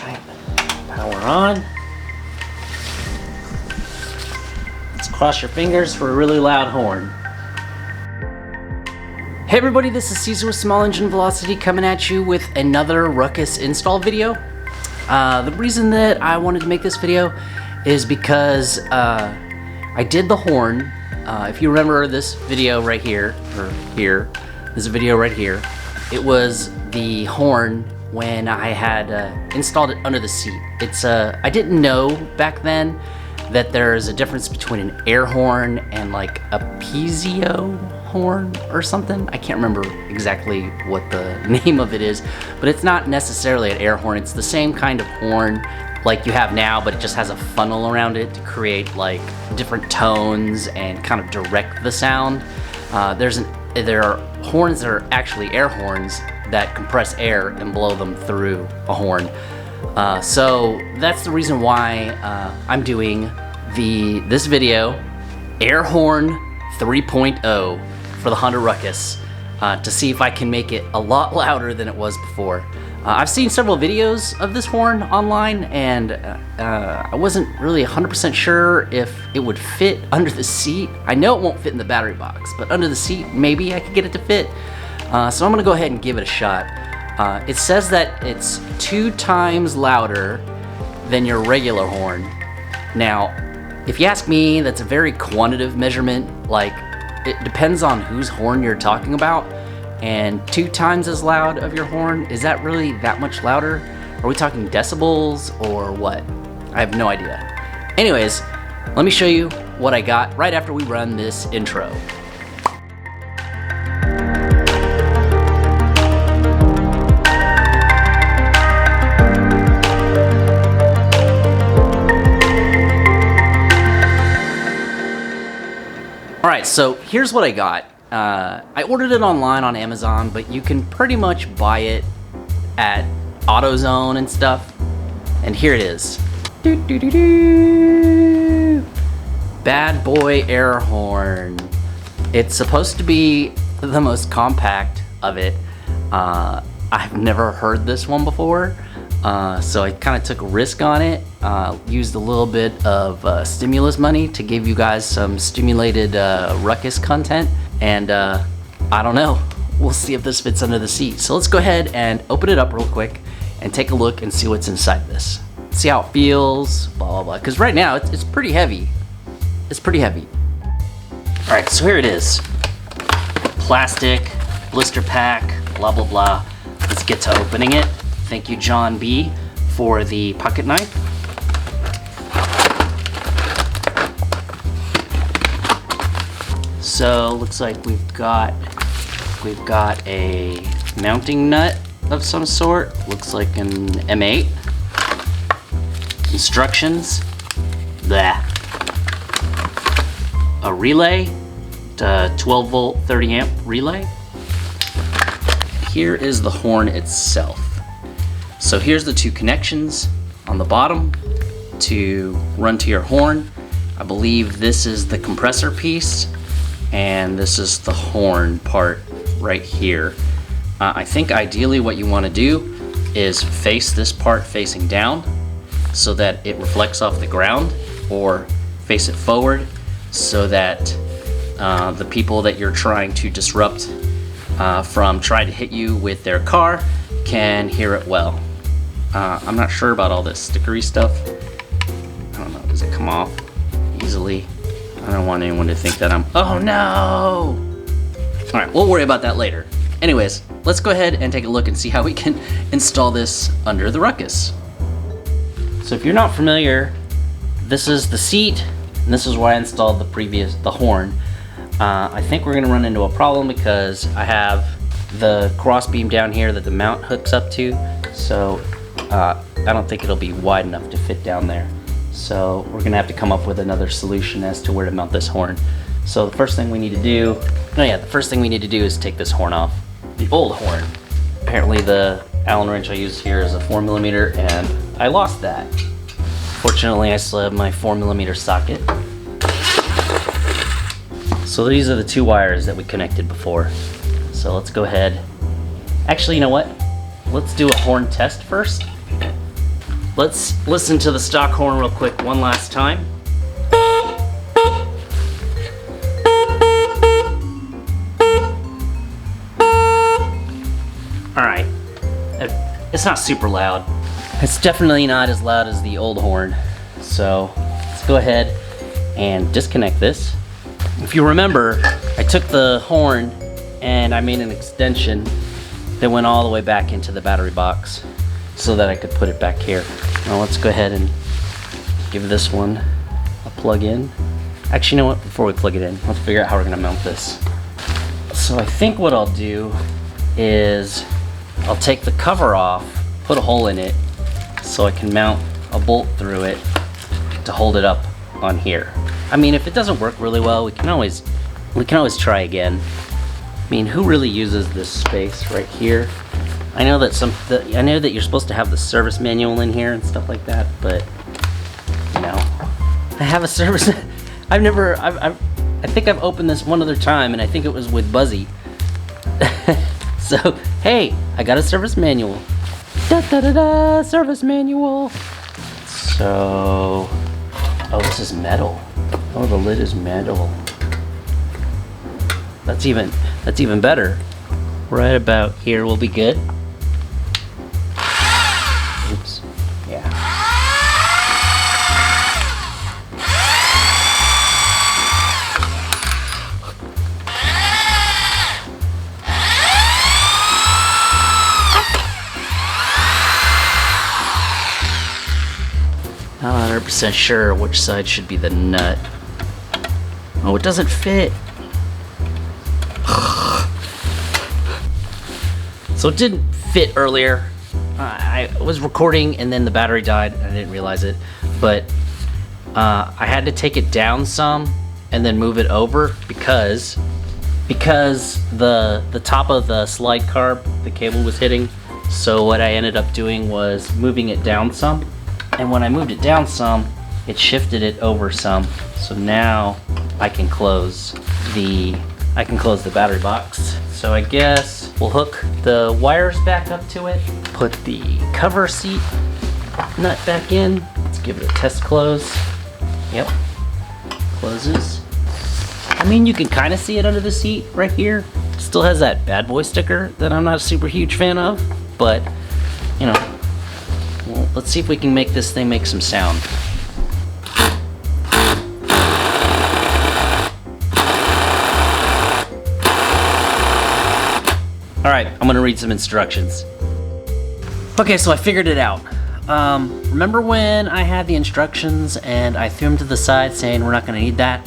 Alright, power on. Let's cross your fingers for a really loud horn. Hey everybody, this is Pizo with Small Engine Velocity coming at you with another Ruckus install video. The reason that I wanted to make this video is because I did the horn. If you remember this video right here, or here, this video right here, it was the horn when I had installed it under the seat. It's I didn't know back then that there's a difference between an air horn and like a Pizo horn or something. I can't remember exactly what the name of it is, but it's not necessarily an air horn. It's the same kind of horn like you have now, but it just has a funnel around it to create like different tones and kind of direct the sound. There are horns that are actually air horns that compress air and blow them through a horn. So that's the reason why I'm doing this video, Air Horn 3.0 for the Honda Ruckus, to see if I can make it a lot louder than it was before. I've seen several videos of this horn online, and I wasn't really 100% sure if it would fit under the seat. I know it won't fit in the battery box, but under the seat, maybe I could get it to fit. So I'm gonna go ahead and give it a shot. It says that it's 2 times louder than your regular horn. Now, if you ask me, that's a very quantitative measurement. Like, it depends on whose horn you're talking about. And 2 times as loud of your horn, is that really that much louder? Are we talking decibels or what? I have no idea. Anyways, let me show you what I got right after we run this intro. Alright, so here's what I got. I ordered it online on Amazon, but you can pretty much buy it at AutoZone and stuff. And here it is. Bad Boy Air Horn. It's supposed to be the most compact of it. I've never heard this one before, so I kind of took a risk on it. Used a little bit of stimulus money to give you guys some stimulated Ruckus content. And I don't know, we'll see if this fits under the seat. So let's go ahead and open it up real quick and take a look and see what's inside this. See how it feels, blah, blah, blah. Because right now, it's pretty heavy. It's pretty heavy. All right, so here it is. Plastic, blister pack, blah, blah, blah. Let's get to opening it. Thank you, John B, for the pocket knife. So looks like we've got a mounting nut of some sort. Looks like an M8. Instructions. Blah. A relay. 12 volt 30 amp relay. Here is the horn itself. So here's the 2 connections on the bottom to run to your horn. I believe this is the compressor piece, and this is the horn part right here. I think ideally what you want to do is face this part facing down so that it reflects off the ground, or face it forward so that the people that you're trying to disrupt from trying to hit you with their car can hear it well. I'm not sure about all this stickery stuff. I don't know, does it come off easily? I don't want anyone to think that I'm, oh no! All right, we'll worry about that later. Anyways, let's go ahead and take a look and see how we can install this under the Ruckus. So if you're not familiar, this is the seat, and this is where I installed the horn. I think we're gonna run into a problem because I have the cross beam down here that the mount hooks up to, so I don't think it'll be wide enough to fit down there. So we're gonna have to come up with another solution as to where to mount this horn. So the first thing we need to do, is take this horn off. The old horn. Apparently the Allen wrench I use here is a 4mm, and I lost that. Fortunately, I still have my 4mm socket. So these are the 2 wires that we connected before. So let's go ahead. Actually, you know what? Let's do a horn test first. Let's listen to the stock horn real quick one last time. Alright, it's not super loud. It's definitely not as loud as the old horn. So let's go ahead and disconnect this. If you remember, I took the horn and I made an extension that went all the way back into the battery box so that I could put it back here. Now let's go ahead and give this one a plug in. Actually, you know what? Before we plug it in, let's figure out how we're gonna mount this. So I think what I'll do is I'll take the cover off, put a hole in it, so I can mount a bolt through it to hold it up on here. I mean, if it doesn't work really well, we can always try again. I mean, who really uses this space right here? I know that I know that you're supposed to have the service manual in here and stuff like that, but you know, I have a service. I think I've opened this one other time, and I think it was with Buzzy. So hey, I got a service manual. Da da da da, service manual. So, oh, this is metal. Oh, the lid is metal. That's even better. Right about here will be good. Oops. Yeah. Not 100% sure which side should be the nut. Oh, it doesn't fit. So it didn't fit earlier. I was recording and then the battery died. I didn't realize it, but I had to take it down some and then move it over because the top of the slide carb, the cable was hitting. So what I ended up doing was moving it down some. And when I moved it down some, it shifted it over some. So now I can close the battery box. So I guess we'll hook the wires back up to it, put the cover seat nut back in. Let's give it a test close. Yep, closes. I mean, you can kind of see it under the seat right here. Still has that bad boy sticker that I'm not a super huge fan of, but you know, well, let's see if we can make this thing make some sound. All right, I'm gonna read some instructions. Okay, so I figured it out. Remember when I had the instructions and I threw them to the side saying we're not gonna need that?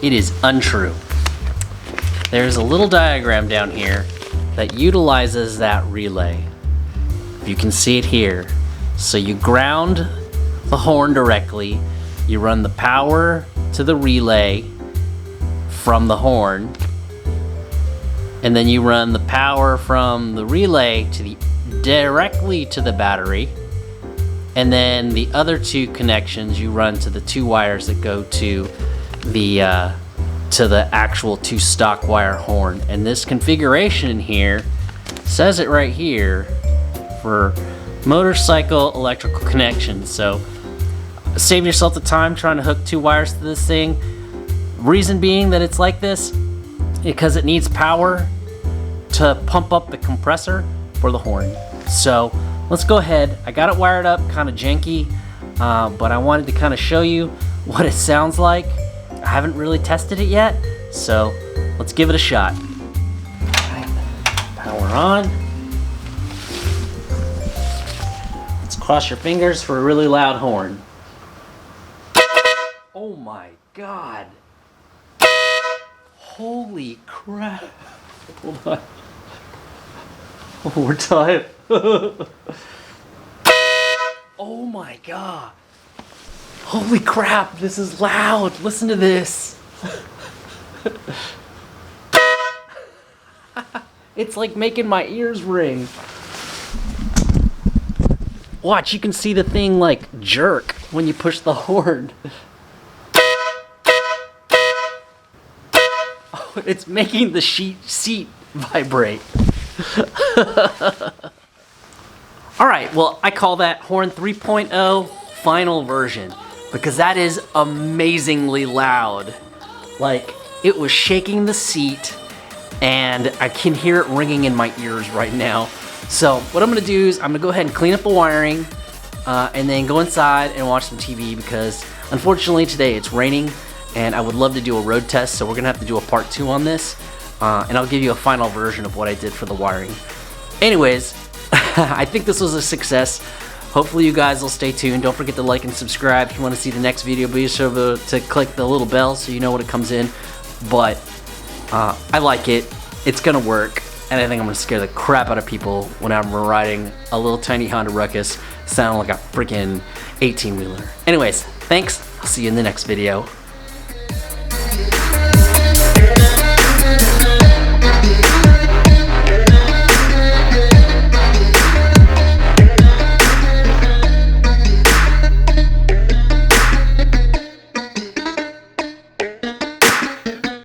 It is untrue. There's a little diagram down here that utilizes that relay. You can see it here. So you ground the horn directly, you run the power to the relay from the horn, and then you run the power from the relay directly to the battery, and then the other two connections you run to the two wires that go to the actual two stock wire horn. And this configuration here says it right here for motorcycle electrical connections. So save yourself the time trying to hook two wires to this thing. Reason being that it's like this because it needs power to pump up the compressor for the horn. So let's go ahead. I got it wired up kind of janky, but I wanted to kind of show you what it sounds like. I haven't really tested it yet, so let's give it a shot. All right, power on. Let's cross your fingers for a really loud horn. Oh my God. Holy crap. Hold on. One more time. Oh my God. Holy crap, this is loud. Listen to this. It's like making my ears ring. Watch, you can see the thing like jerk when you push the horn. Oh, it's making the seat vibrate. Alright, well, I call that Horn 3.0 final version because that is amazingly loud. Like, it was shaking the seat and I can hear it ringing in my ears right now. So what I'm gonna do is I'm gonna go ahead and clean up the wiring and then go inside and watch some TV because unfortunately today it's raining and I would love to do a road test, so we're gonna have to do a part 2 on this and I'll give you a final version of what I did for the wiring. Anyways, I think this was a success. Hopefully you guys will stay tuned. Don't forget to like and subscribe. If you want to see the next video, be sure to click the little bell so you know when it comes in. But I like it. It's gonna work, and I think I'm gonna scare the crap out of people when I'm riding a little tiny Honda Ruckus sounding like a freaking 18-wheeler. Anyways, thanks. I'll see you in the next video.